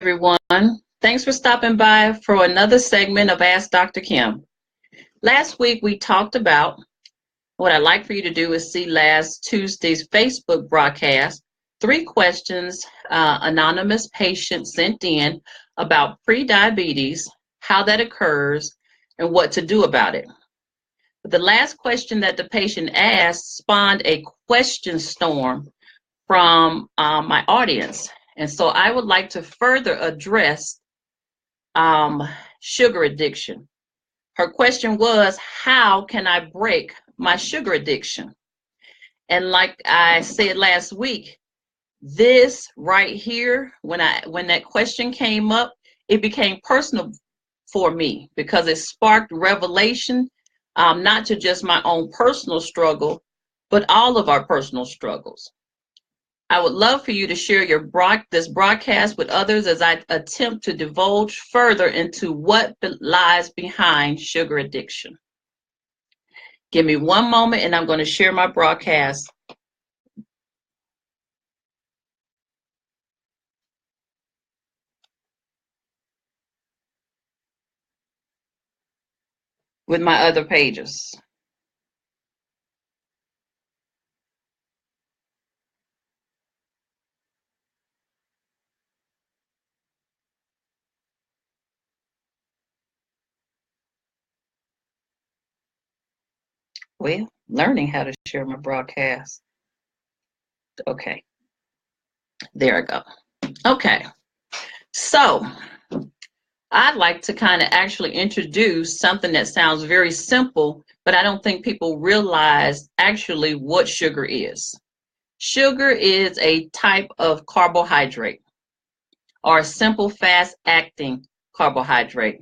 everyone. Thanks for stopping by for another segment of Ask Dr. Kim. Last week we talked about what I'd like for you to do is see last Tuesday's Facebook broadcast. 3 questions anonymous patient sent in about prediabetes, how that occurs, and what to do about it. The last question that the patient asked spawned a question storm from my audience. And so I would like to further address um, sugar addiction. Her question was, how can I break my sugar addiction? And like I said last week, this right here, when that question came up, it became personal for me because it sparked revelation, not to just my own personal struggle, but all of our personal struggles. I would love for you to share this broadcast with others as I attempt to divulge further into what lies behind sugar addiction. Give me one moment and I'm going to share my broadcast. With my other pages. Well, learning how to share my broadcast. Okay, there I go. Okay, so I'd like to kind of actually introduce something that sounds very simple, but I don't think people realize actually what sugar is. Sugar is a type of carbohydrate or a simple fast acting carbohydrate.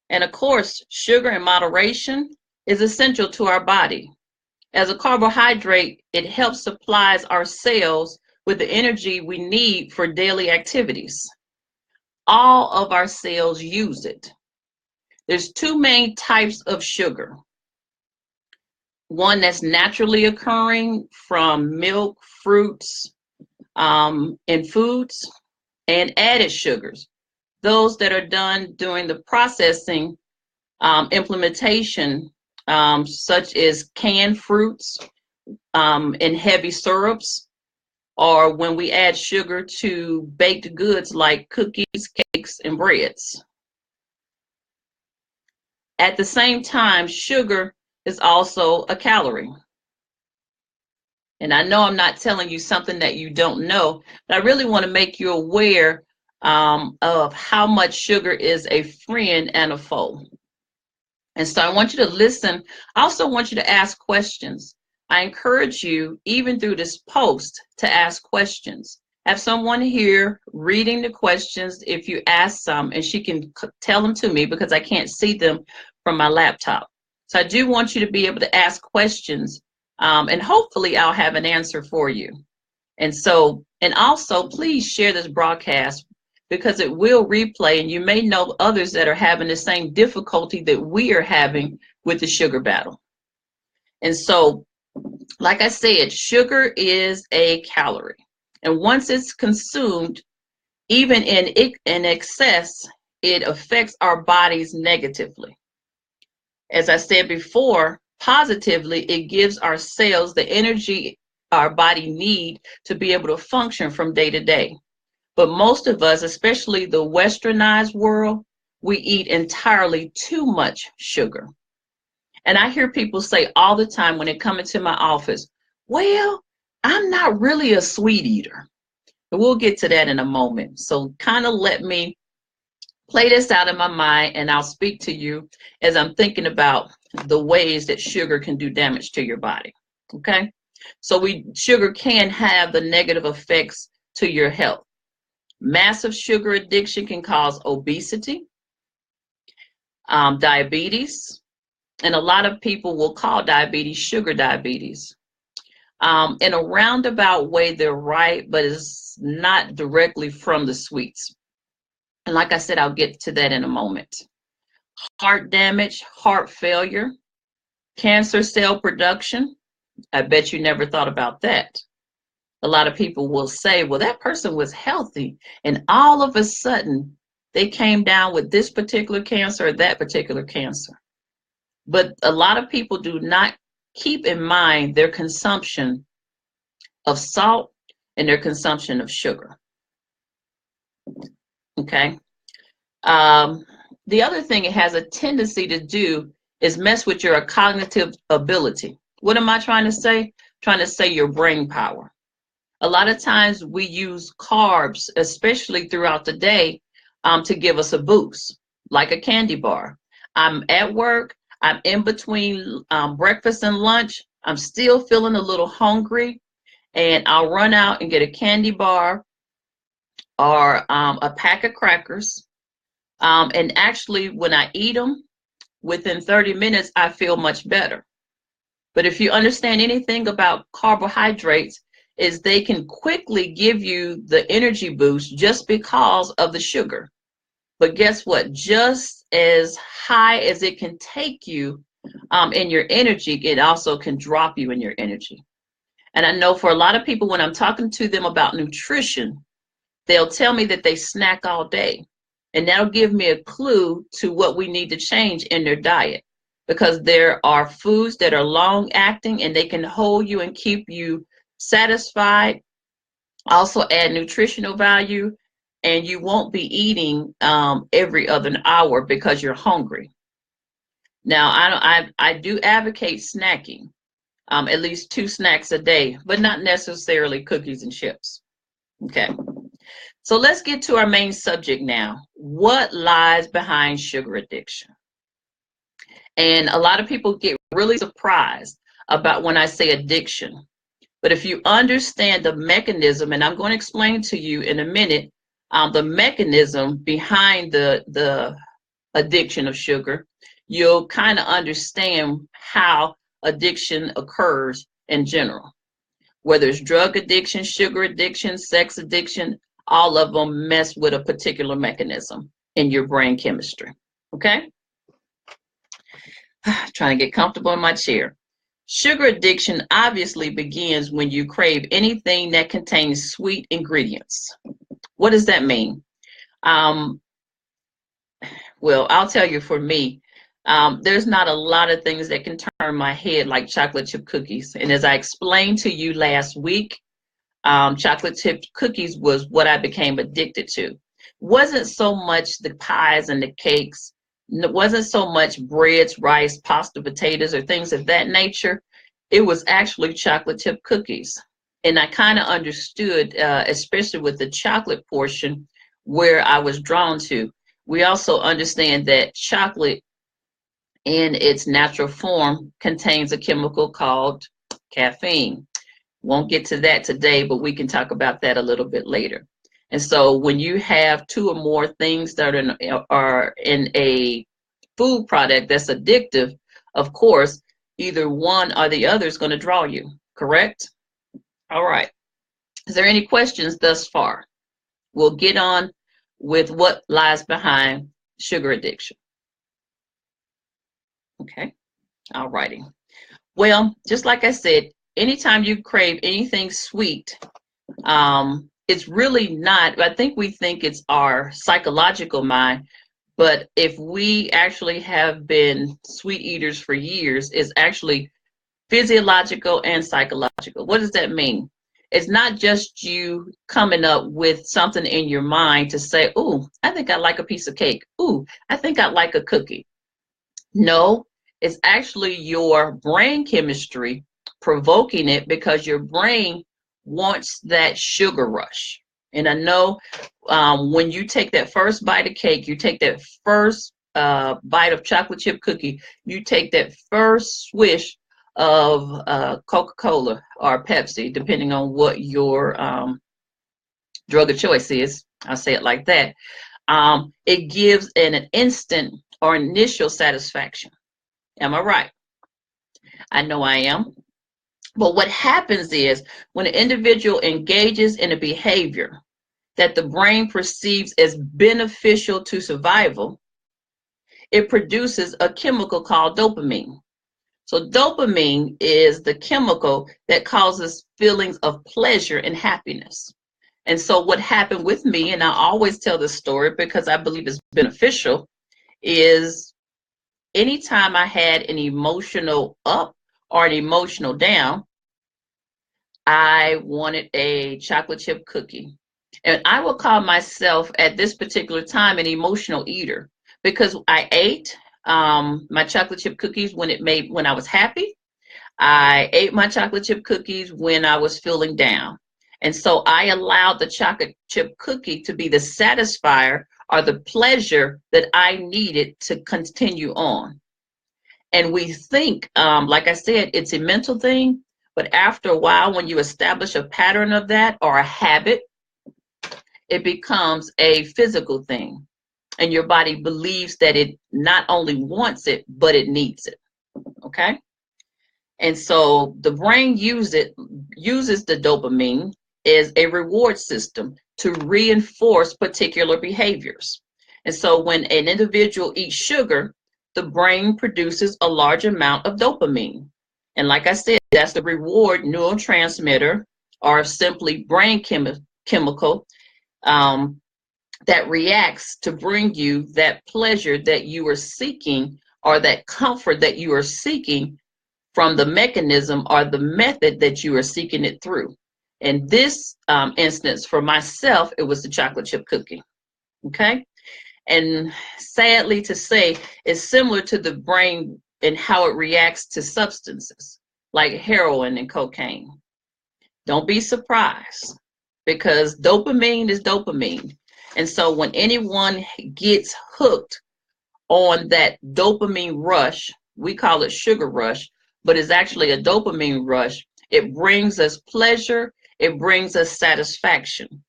And of course, sugar in moderation is essential to our body. As a carbohydrate, it helps supplies our cells with the energy we need for daily activities. All of our cells use it. There's two main types of sugar. One that's naturally occurring from milk, fruits, and foods, and added sugars. Those that are done during the processing implementation, such as canned fruits and heavy syrups, or when we add sugar to baked goods like cookies, cakes, and breads. At the same time, sugar is also a calorie. And I know I'm not telling you something that you don't know, but I really want to make you aware of how much sugar is a friend and a foe. And so I want you to listen. I also want you to ask questions. I encourage you, even through this post, to ask questions. Have someone here reading the questions if you ask some, and she can tell them to me because I can't see them from my laptop. So I do want you to be able to ask questions, and hopefully I'll have an answer for you. And also please share this broadcast because it will replay, and you may know others that are having the same difficulty that we are having with the sugar battle. And so, like I said, sugar is a calorie. And once it's consumed, even in excess, it affects our bodies negatively. As I said before, positively, it gives our cells the energy our body need to be able to function from day to day. But most of us, especially the westernized world, we eat entirely too much sugar. And I hear people say all the time when they come into my office, well, I'm not really a sweet eater. But we'll get to that in a moment. So kind of let me play this out in my mind, and I'll speak to you as I'm thinking about the ways that sugar can do damage to your body. Okay? So sugar can have the negative effects to your health. Massive sugar addiction can cause obesity, diabetes, and a lot of people will call diabetes sugar diabetes. In a roundabout way, they're right, but it's not directly from the sweets. And like I said, I'll get to that in a moment. Heart damage, heart failure, cancer cell production. I bet you never thought about that. A lot of people will say, well, that person was healthy, and all of a sudden they came down with this particular cancer or that particular cancer. But a lot of people do not keep in mind their consumption of salt and their consumption of sugar. Okay. The other thing it has a tendency to do is mess with your cognitive ability. What am I trying to say? Trying to say your brain power. A lot of times we use carbs, especially throughout the day, to give us a boost, like a candy bar. I'm at work, I'm in between breakfast and lunch, I'm still feeling a little hungry, and I'll run out and get a candy bar or a pack of crackers. And actually, when I eat them, within 30 minutes, I feel much better. But if you understand anything about carbohydrates, is they can quickly give you the energy boost just because of the sugar. But guess what? Just as high as it can take you in your energy, it also can drop you in your energy. And I know for a lot of people, when I'm talking to them about nutrition, they'll tell me that they snack all day. And that'll give me a clue to what we need to change in their diet. Because there are foods that are long acting and they can hold you and keep you satisfied, also add nutritional value, and you won't be eating every other hour because you're hungry. Now, I do advocate snacking, at least 2 snacks a day, but not necessarily cookies and chips. Okay. So let's get to our main subject now. What lies behind sugar addiction? And a lot of people get really surprised about when I say addiction. But if you understand the mechanism, and I'm going to explain to you in a minute, the mechanism behind the addiction of sugar, you'll kind of understand how addiction occurs in general. Whether it's drug addiction, sugar addiction, sex addiction, all of them mess with a particular mechanism in your brain chemistry. Okay? Trying to get comfortable in my chair. Sugar addiction obviously begins when you crave anything that contains sweet ingredients. What does that mean? Well, I'll tell you, for me, there's not a lot of things that can turn my head like chocolate chip cookies. And as I explained to you last week, chocolate chip cookies was what I became addicted to. Wasn't so much the pies and the cakes. It wasn't so much breads, rice, pasta, potatoes, or things of that nature. It was actually chocolate chip cookies. And I kind of understood, especially with the chocolate portion, where I was drawn to. We also understand that chocolate in its natural form contains a chemical called caffeine. Won't get to that today, but we can talk about that a little bit later. And so when you have 2 or more things that are in a food product that's addictive, of course, either one or the other is going to draw you, correct? All right. Is there any questions thus far? We'll get on with what lies behind sugar addiction. Okay. All righty. Well, just like I said, anytime you crave anything sweet, it's really not, I think we think it's our psychological mind, but if we actually have been sweet eaters for years, it's actually physiological and psychological. What does that mean? It's not just you coming up with something in your mind to say, oh, I think I like a piece of cake. Oh, I think I like a cookie. No, it's actually your brain chemistry provoking it because your brain wants that sugar rush. And I know when you take that first bite of cake, you take that first bite of chocolate chip cookie, you take that first swish of Coca-Cola or Pepsi, depending on what your drug of choice is. I'll say it like that. It gives an instant or initial satisfaction. Am I right? I know I am. But what happens is when an individual engages in a behavior that the brain perceives as beneficial to survival, it produces a chemical called dopamine. So dopamine is the chemical that causes feelings of pleasure and happiness. And so what happened with me, and I always tell this story because I believe it's beneficial, is anytime I had an emotional up or an emotional down, I wanted a chocolate chip cookie. And I will call myself at this particular time an emotional eater because I ate my chocolate chip cookies when I was happy. I ate my chocolate chip cookies when I was feeling down. And so I allowed the chocolate chip cookie to be the satisfier or the pleasure that I needed to continue on. And we think, like I said, it's a mental thing. But after a while, when you establish a pattern of that or a habit, it becomes a physical thing. And your body believes that it not only wants it, but it needs it. Okay. And so the brain uses the dopamine as a reward system to reinforce particular behaviors. And so when an individual eats sugar, the brain produces a large amount of dopamine. And like I said, that's the reward neurotransmitter or simply brain chemical that reacts to bring you that pleasure that you are seeking or that comfort that you are seeking from the mechanism or the method that you are seeking it through. In this instance, for myself, it was the chocolate chip cookie. Okay. And sadly to say, it's similar to the brain and how it reacts to substances like heroin and cocaine. Don't be surprised because dopamine is dopamine. And so when anyone gets hooked on that dopamine rush, we call it sugar rush, but it's actually a dopamine rush. It brings us pleasure. It brings us satisfaction.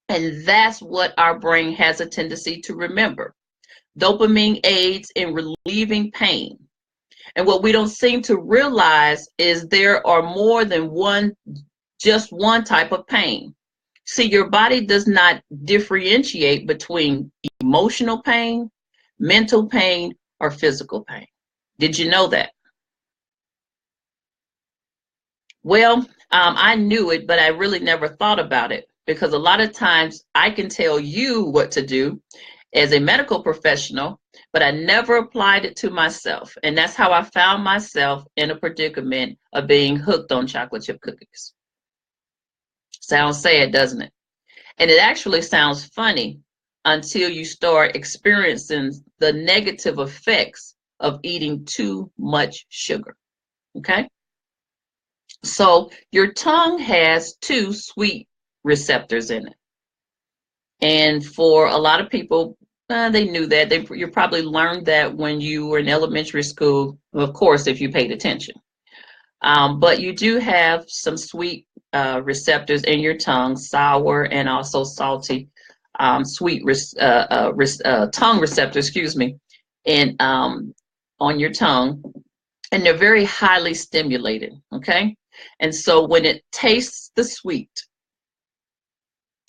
And that's what our brain has a tendency to remember. Dopamine aids in relieving pain. And what we don't seem to realize is there are more than just one type of pain. See, your body does not differentiate between emotional pain, mental pain, or physical pain. Did you know that? Well, I knew it, but I really never thought about it because a lot of times I can tell you what to do as a medical professional, but I never applied it to myself. And that's how I found myself in a predicament of being hooked on chocolate chip cookies. Sounds sad, doesn't it? And it actually sounds funny until you start experiencing the negative effects of eating too much sugar. Okay? So your tongue has two sweet receptors in it. And for a lot of people, they knew that. You probably learned that when you were in elementary school, of course, if you paid attention. But you do have some sweet receptors in your tongue, sour and also salty, sweet tongue receptors, excuse me, and on your tongue. And they're very highly stimulated, okay? And so when it tastes the sweet,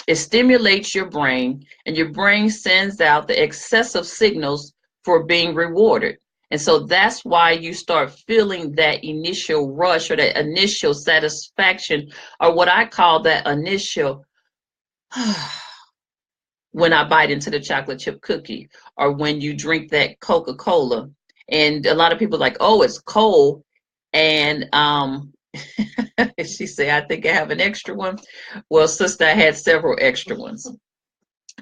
it stimulates your brain, and your brain sends out the excessive signals for being rewarded. And so that's why you start feeling that initial rush or that initial satisfaction, or what I call that initial when I bite into the chocolate chip cookie, or when you drink that Coca-Cola. And a lot of people are like, oh, it's cold. And she said, I think I have an extra one. Well, sister, I had several extra ones.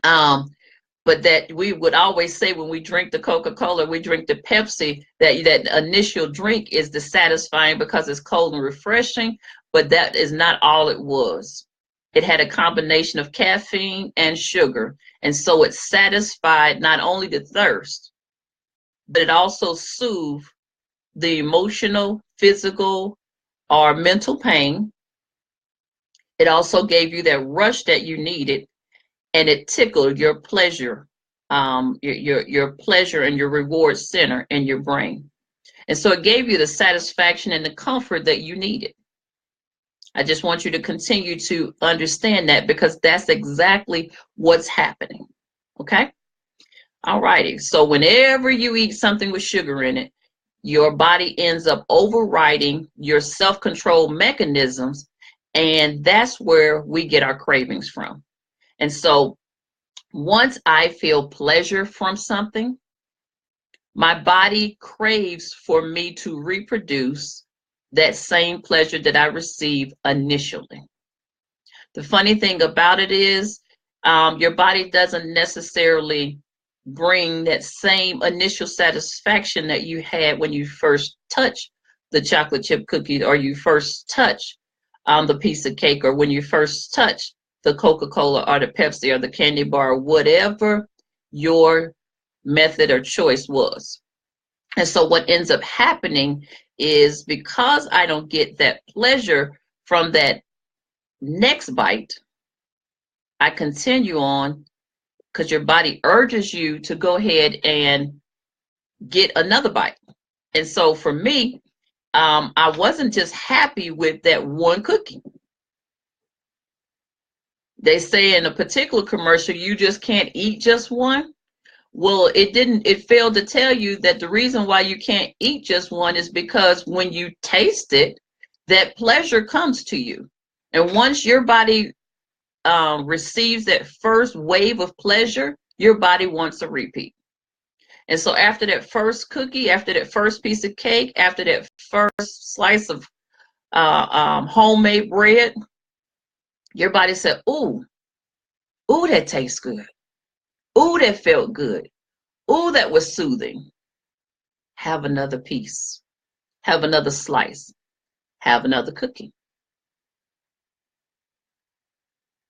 But that we would always say when we drink the Coca-Cola, we drink the Pepsi, that initial drink is the satisfying because it's cold and refreshing, but that is not all it was. It had a combination of caffeine and sugar. And so it satisfied not only the thirst, but it also soothed the emotional, physical, or mental pain. It also gave you that rush that you needed, and it tickled your pleasure, your pleasure and your reward center in your brain. And so it gave you the satisfaction and the comfort that you needed. I just want you to continue to understand that because that's exactly what's happening. Okay? All righty. So whenever you eat something with sugar in it, your body ends up overriding your self-control mechanisms, and that's where we get our cravings from. And so once I feel pleasure from something, my body craves for me to reproduce that same pleasure that I received initially. The funny thing about it is, your body doesn't necessarily bring that same initial satisfaction that you had when you first touch the chocolate chip cookie, or you first touch the piece of cake, or when you first touch the Coca-Cola or the Pepsi or the candy bar, whatever your method or choice was. And so what ends up happening is, because I don't get that pleasure from that next bite, I continue on, because your body urges you to go ahead and get another bite. And so for me, I wasn't just happy with that one cookie. They say in a particular commercial, you just can't eat just one. Well, it failed to tell you that the reason why you can't eat just one is because when you taste it, that pleasure comes to you. And once your body receives that first wave of pleasure, your body wants a repeat. And so after that first cookie, after that first piece of cake, after that first slice of homemade bread, your body said, ooh, ooh, that tastes good. Ooh, that felt good. Ooh, that was soothing. Have another piece. Have another slice. Have another cookie.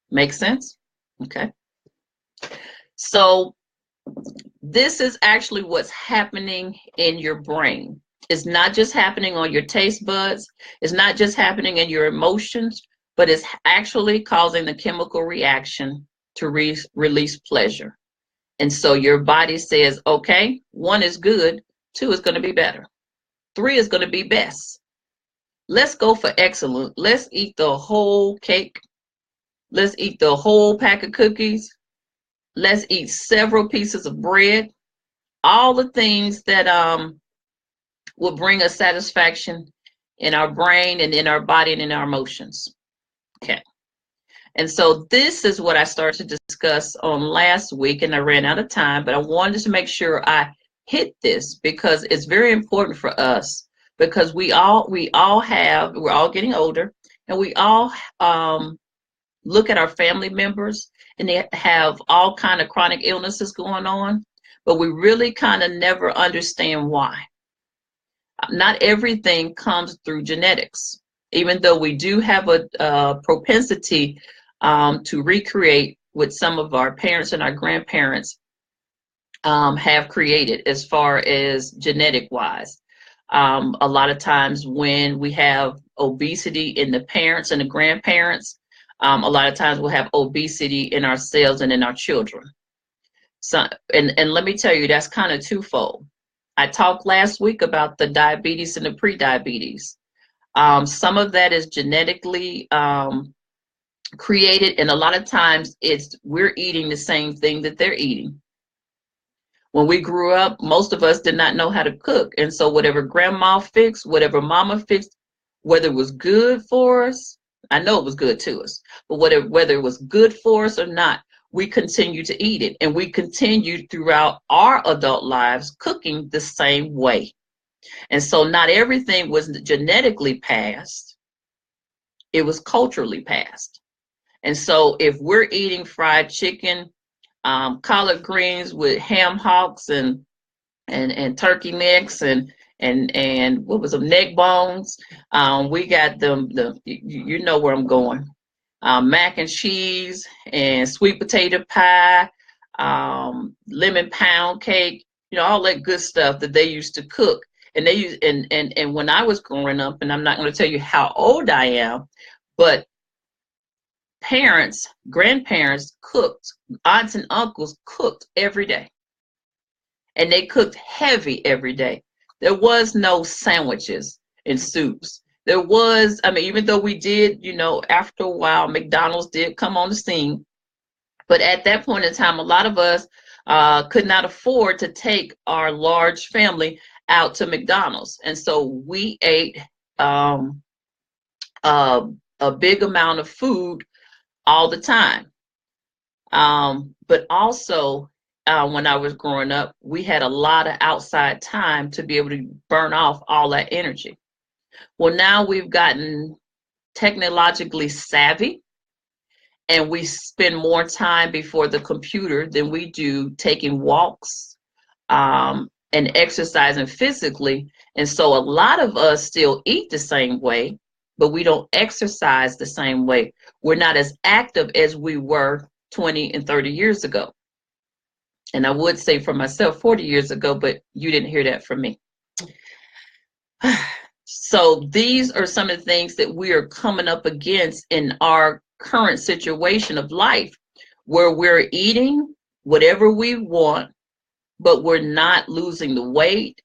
Make sense? Okay. So this is actually what's happening in your brain. It's not just happening on your taste buds. It's not just happening in your emotions, but it's actually causing the chemical reaction to release pleasure. And so your body says, okay, 1 is good, 2 is going to be better, 3 is going to be best. Let's go for excellent. Let's eat the whole cake. Let's eat the whole pack of cookies. Let's eat several pieces of bread. All the things that will bring us satisfaction in our brain and in our body and in our emotions. Okay. And so this is what I started to discuss on last week, and I ran out of time, but I wanted to make sure I hit this because it's very important for us, because we're all getting older, and we all look at our family members, and they have all kind of chronic illnesses going on, but we really kind of never understand why. Not everything comes through genetics, even though we do have a propensity to recreate what some of our parents and our grandparents have created as far as genetic wise. A lot of times when we have obesity in the parents and the grandparents, a lot of times we'll have obesity in ourselves and in our children. So, and let me tell you, that's kind of twofold. I talked last week about the diabetes and the pre-diabetes. Some of that is genetically created, and a lot of times we're eating the same thing that they're eating. When we grew up, most of us did not know how to cook, and so whatever grandma fixed, whatever mama fixed, whether it was good for us, I know it was good to us, but whether it was good for us or not, we continue to eat it, and we continued throughout our adult lives cooking the same way. And so not everything was genetically passed, it was culturally passed. And so if we're eating fried chicken, collard greens with ham hocks and turkey necks and what was them, neck bones, we got you know where I'm going. Mac and cheese and sweet potato pie, lemon pound cake, you know, all that good stuff that they used to cook. And they use and when I was growing up, and I'm not going to tell you how old I am, but parents, grandparents cooked, aunts and uncles cooked every day. And they cooked heavy every day. There was no sandwiches and soups. There was, I mean, even though we did, you know, after a while, McDonald's did come on the scene. But at that point in time, a lot of us could not afford to take our large family out to McDonald's. And so we ate um, a, a big amount of food all the time. But also, when I was growing up, we had a lot of outside time to be able to burn off all that energy. Well, now we've gotten technologically savvy, and we spend more time before the computer than we do taking walks, and exercising physically. And so a lot of us still eat the same way, but we don't exercise the same way. We're not as active as we were 20 and 30 years ago. And I would say for myself 40 years ago, but you didn't hear that from me. So these are some of the things that we are coming up against in our current situation of life, where we're eating whatever we want, but we're not losing the weight.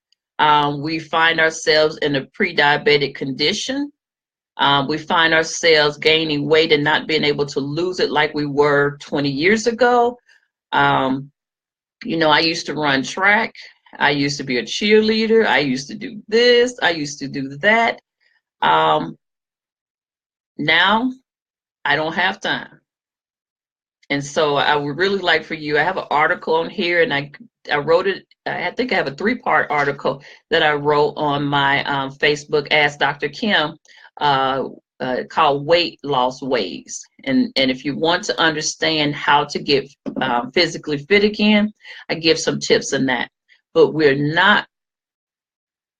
We find ourselves in a pre-diabetic condition. We find ourselves gaining weight and not being able to lose it like we were 20 years ago. I used to run track. I used to be a cheerleader. I used to do this. I used to do that. Now I don't have time. And so I would really like for you, I have an article on here, and I wrote it. I think I have a 3-part article that I wrote on my Facebook, Ask Dr. Kim, called Weight Loss Ways. And if you want to understand how to get physically fit again, I give some tips in that. But we're not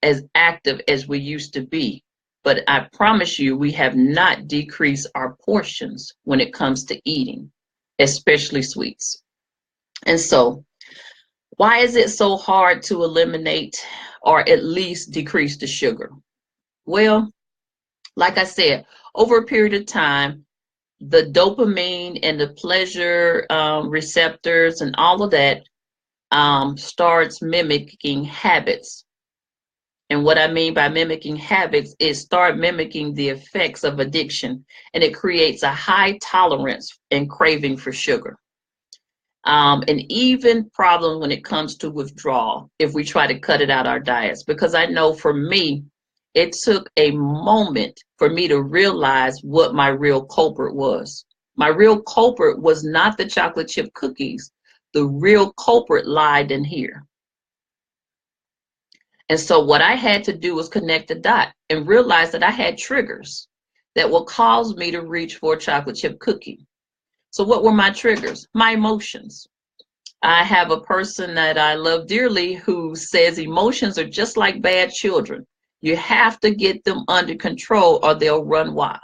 as active as we used to be. But I promise you, we have not decreased our portions when it comes to eating, especially sweets. And so, why is it so hard to eliminate or at least decrease the sugar? Well, like I said, over a period of time, the dopamine and the pleasure receptors and all of that starts mimicking habits. And what I mean by mimicking habits is start mimicking the effects of addiction, and it creates a high tolerance and craving for sugar. And even problems when it comes to withdrawal if we try to cut it out our diets. Because I know for me, it took a moment for me to realize what my real culprit was. My real culprit was not the chocolate chip cookies. The real culprit lied in here. And so what I had to do was connect the dot and realize that I had triggers that will cause me to reach for a chocolate chip cookie. So what were my triggers? My emotions. I have a person that I love dearly who says emotions are just like bad children. You have to get them under control or they'll run wild.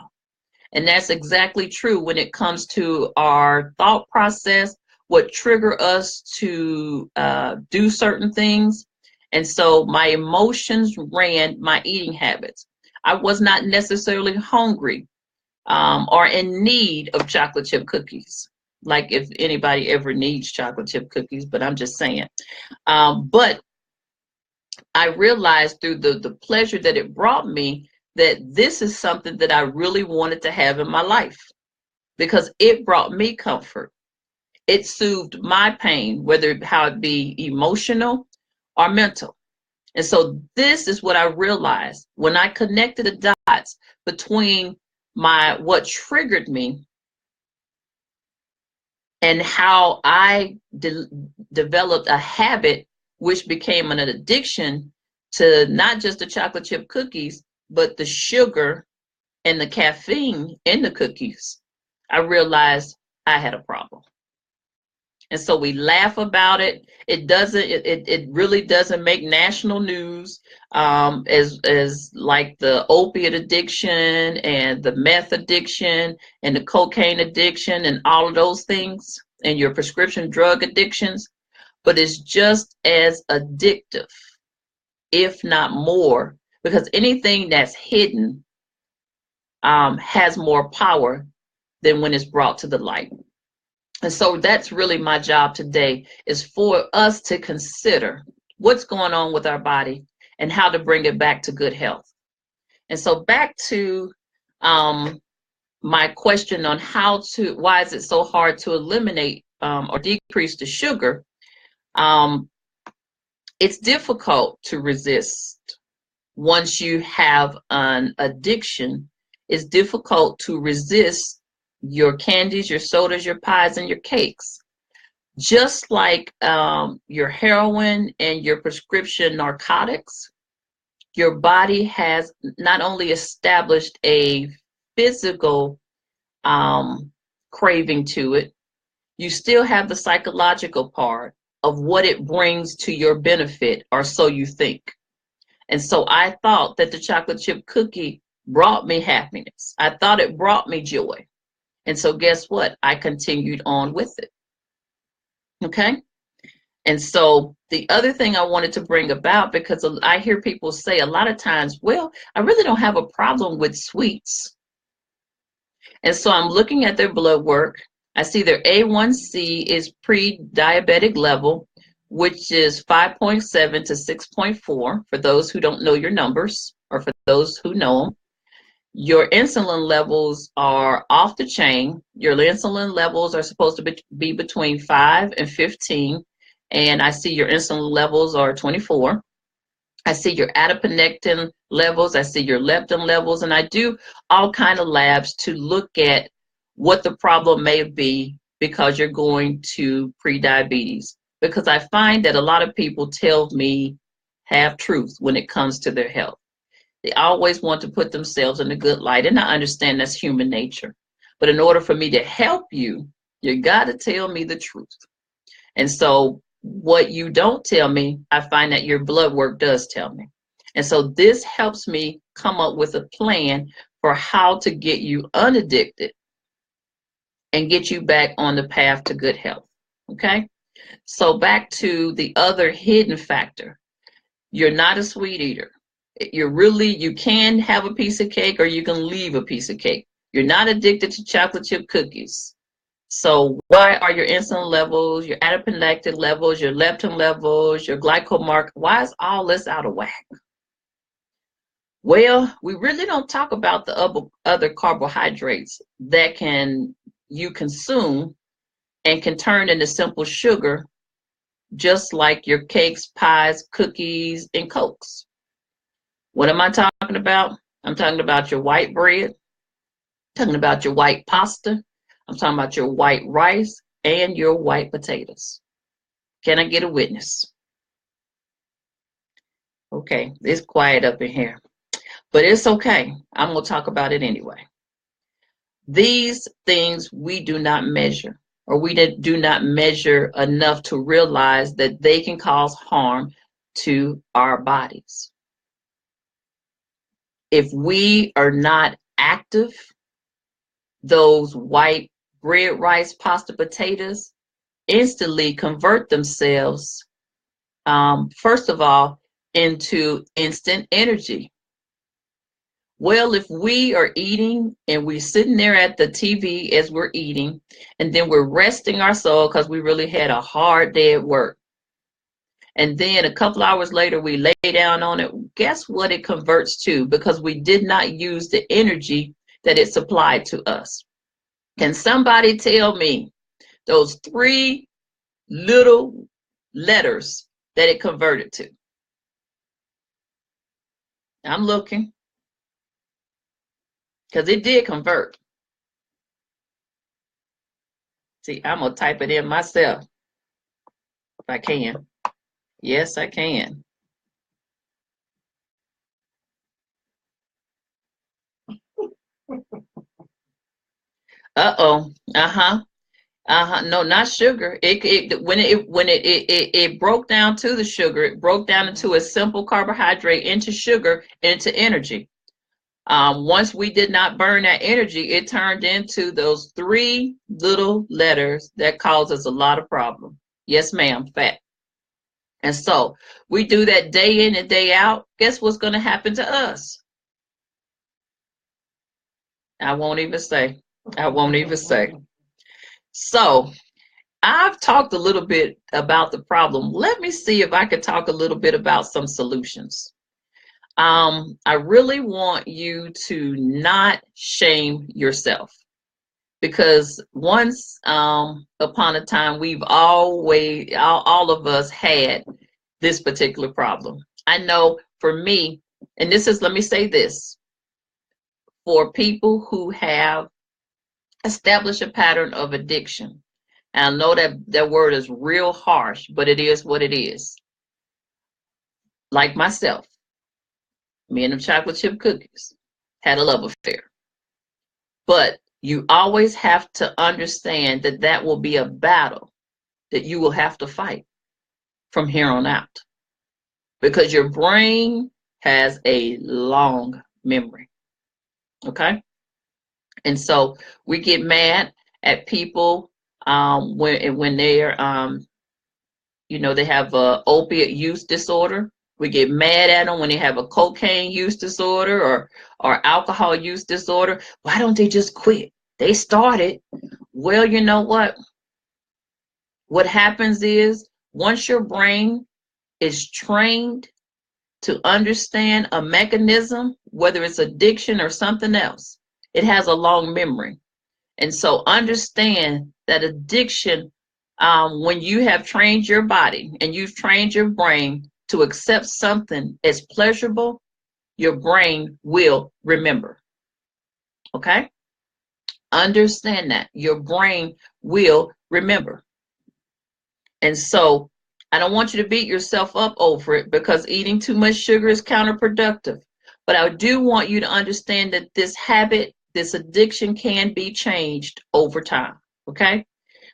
And that's exactly true when it comes to our thought process, what trigger us to do certain things. And so my emotions ran my eating habits. I was not necessarily hungry or in need of chocolate chip cookies, like if anybody ever needs chocolate chip cookies, but I'm just saying. But I realized through the pleasure that it brought me that this is something that I really wanted to have in my life because it brought me comfort. It soothed my pain, whether how it be emotional or mental. And so this is what I realized when I connected the dots between what triggered me and how I developed a habit which became an addiction to not just the chocolate chip cookies, but the sugar and the caffeine in the cookies. I realized I had a problem. And so we laugh about it. It really doesn't make national news as like the opiate addiction and the meth addiction and the cocaine addiction and all of those things and your prescription drug addictions. But it's just as addictive, if not more, because anything that's hidden has more power than when it's brought to the light. And so that's really my job today, is for us to consider what's going on with our body and how to bring it back to good health. And so back to my question on why is it so hard to eliminate or decrease the sugar? It's difficult to resist. Once you have an addiction, it's difficult to resist your candies, your sodas, your pies, and your cakes. Just like your heroin and your prescription narcotics, your body has not only established a physical craving to it, you still have the psychological part of what it brings to your benefit, or so you think. And so I thought that the chocolate chip cookie brought me happiness. I thought it brought me joy. And so guess what? I continued on with it. Okay. And so the other thing I wanted to bring about, because I hear people say a lot of times, well, I really don't have a problem with sweets. And so I'm looking at their blood work. I see their A1C is pre-diabetic level, which is 5.7 to 6.4 for those who don't know your numbers, or for those who know them. Your insulin levels are off the chain. Your insulin levels are supposed to be between 5 and 15. And I see your insulin levels are 24. I see your adiponectin levels. I see your leptin levels. And I do all kind of labs to look at what the problem may be, because you're going to pre-diabetes. Because I find that a lot of people tell me half truth when it comes to their health. They always want to put themselves in a good light, and I understand that's human nature. But in order for me to help you, you got to tell me the truth. And so what you don't tell me, I find that your blood work does tell me. And so this helps me come up with a plan for how to get you unaddicted and get you back on the path to good health. Okay? So back to the other hidden factor. You're not a sweet eater. You can have a piece of cake, or you can leave a piece of cake. You're not addicted to chocolate chip cookies. So why are your insulin levels, your adiponectin levels, your leptin levels, your glycomark, why is all this out of whack? Well, we really don't talk about the other carbohydrates that you consume and can turn into simple sugar, just like your cakes, pies, cookies, and Cokes. What am I talking about? I'm talking about your white bread, talking about your white pasta, I'm talking about your white rice and your white potatoes. Can I get a witness? Okay, it's quiet up in here, but it's okay. I'm going to talk about it anyway. These things we do not measure, or we do not measure enough to realize that they can cause harm to our bodies. If we are not active, those white bread, rice, pasta, potatoes instantly convert themselves, first of all, into instant energy. Well, if we are eating and we're sitting there at the TV as we're eating, and then we're resting our soul because we really had a hard day at work, and then a couple hours later we lay down on it, guess what it converts to? Because we did not use the energy that it supplied to us. Can somebody tell me those 3 little letters that it converted to? I'm looking, because it did convert. See, I'm going to type it in myself if I can. Yes, I can. Uh-oh. Uh-huh. Uh-huh. No, not sugar. It broke down to the sugar, it broke down into a simple carbohydrate, into sugar, into energy. Once we did not burn that energy, it turned into those 3 little letters that cause us a lot of problem. Yes, ma'am, fat. And so we do that day in and day out. Guess what's going to happen to us? I won't even say. I won't even say. So I've talked a little bit about the problem. Let me see if I could talk a little bit about some solutions. I really want you to not shame yourself, because once upon a time, we've all of us had this particular problem. I know for me, and this is, let me say this, for people who have established a pattern of addiction, and I know that that word is real harsh, but it is what it is. Like myself, me and the chocolate chip cookies had a love affair. But you always have to understand that that will be a battle that you will have to fight from here on out, because your brain has a long memory. Okay. And so we get mad at people when they're, they have a opiate use disorder. We get mad at them when they have a cocaine use disorder or alcohol use disorder. Why don't they just quit? They started. Well, you know what? What happens is, once your brain is trained to understand a mechanism, whether it's addiction or something else, it has a long memory. And so understand that addiction, when you have trained your body and you've trained your brain to accept something as pleasurable, your brain will remember. Okay? Understand that your brain will remember. And so I don't want you to beat yourself up over it, because eating too much sugar is counterproductive. But I do want you to understand that this habit, this addiction, can be changed over time. Okay?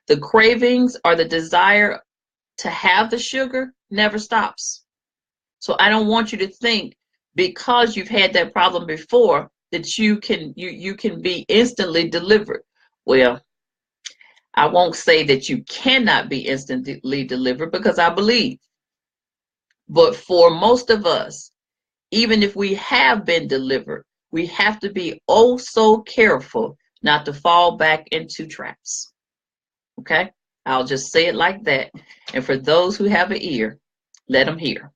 The cravings or the desire to have the sugar never stops. So I don't want you to think, because you've had that problem before, that you can be instantly delivered. Well, I won't say that you cannot be instantly delivered, because I believe. But for most of us, even if we have been delivered, we have to be oh so careful not to fall back into traps. Okay? I'll just say it like that. And for those who have an ear, let them hear.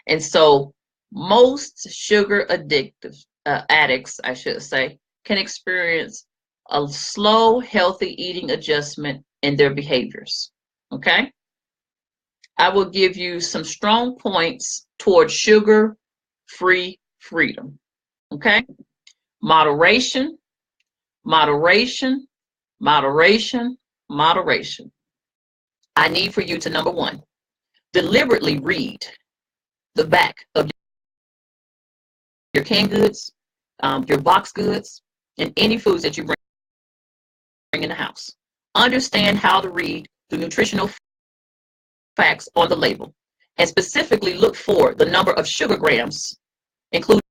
And so most sugar addicts, I should say, can experience a slow, healthy eating adjustment in their behaviors. Okay? I will give you some strong points towards sugar-free freedom. Okay? Moderation, moderation, moderation, moderation. I need for you to, number one, deliberately read the back of your canned goods, your box goods, and any foods that you bring in the house. Understand how to read the nutritional facts on the label, and specifically look for the number of sugar grams included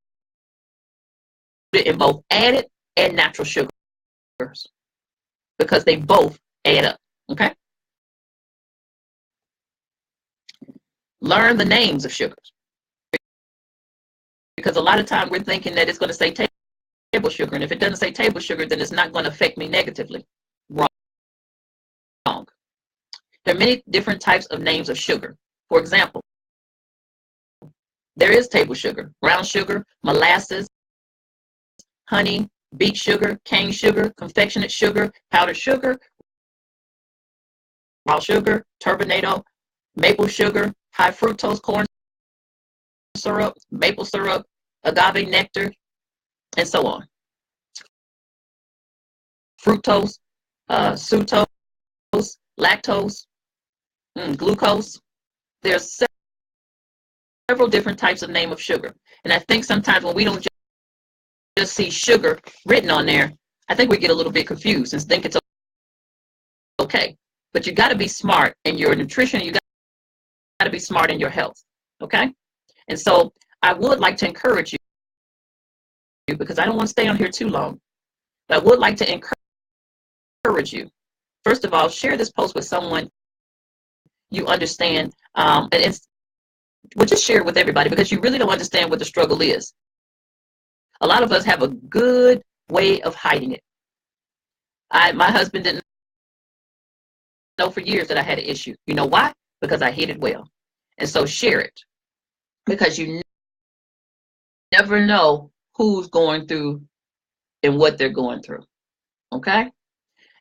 in both added and natural sugars, because they both add up. Okay? Learn the names of sugars, because a lot of time we're thinking that it's going to say table sugar, and if it doesn't say table sugar, then it's not going to affect me negatively. Wrong. There are many different types of names of sugar. For example, there is table sugar, brown sugar, molasses, honey, beet sugar, cane sugar, confectionate sugar, powdered sugar, raw sugar, turbinado, maple sugar, high fructose corn syrup, maple syrup, agave nectar, and so on. Fructose, sucrose, lactose, glucose. There's several different types of name of sugar. And I think sometimes when we don't just see sugar written on there, I think we get a little bit confused and think it's okay. But you got to be smart in your nutrition. You got to be smart in your health. Okay? And so I would like to encourage you, because I don't want to stay on here too long, but I would like to encourage you. First of all, share this post with someone you understand, and well, just share it with everybody, because you really don't understand what the struggle is. A lot of us have a good way of hiding it. My husband didn't know for years that I had an issue. You know why? Because I hid it well. And so share it, because you never know who's going through and what they're going through. Okay?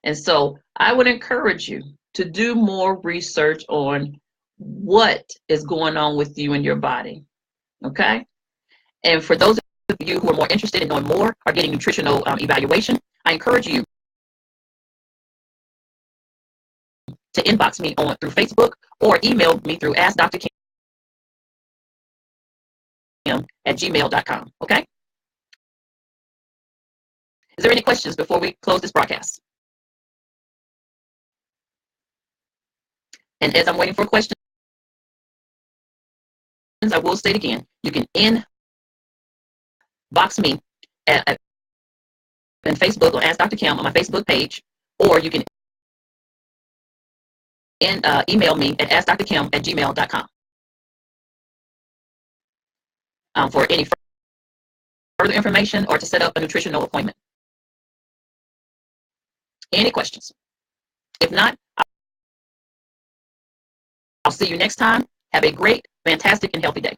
And so I would encourage you to do more research on what is going on with you in your body. Okay. And for those of you who are more interested in knowing more or getting nutritional evaluation, I encourage you to inbox me on through Facebook or email me through askdrkim@gmail.com. Okay. Is there any questions before we close this broadcast? And as I'm waiting for questions, I will state again, you can inbox me at in Facebook or Ask Dr. Kim on my Facebook page, or you can email me at askdrkim@gmail.com for any further information or to set up a nutritional appointment. Any questions? If not, I'll see you next time. Have a great, fantastic, and healthy day.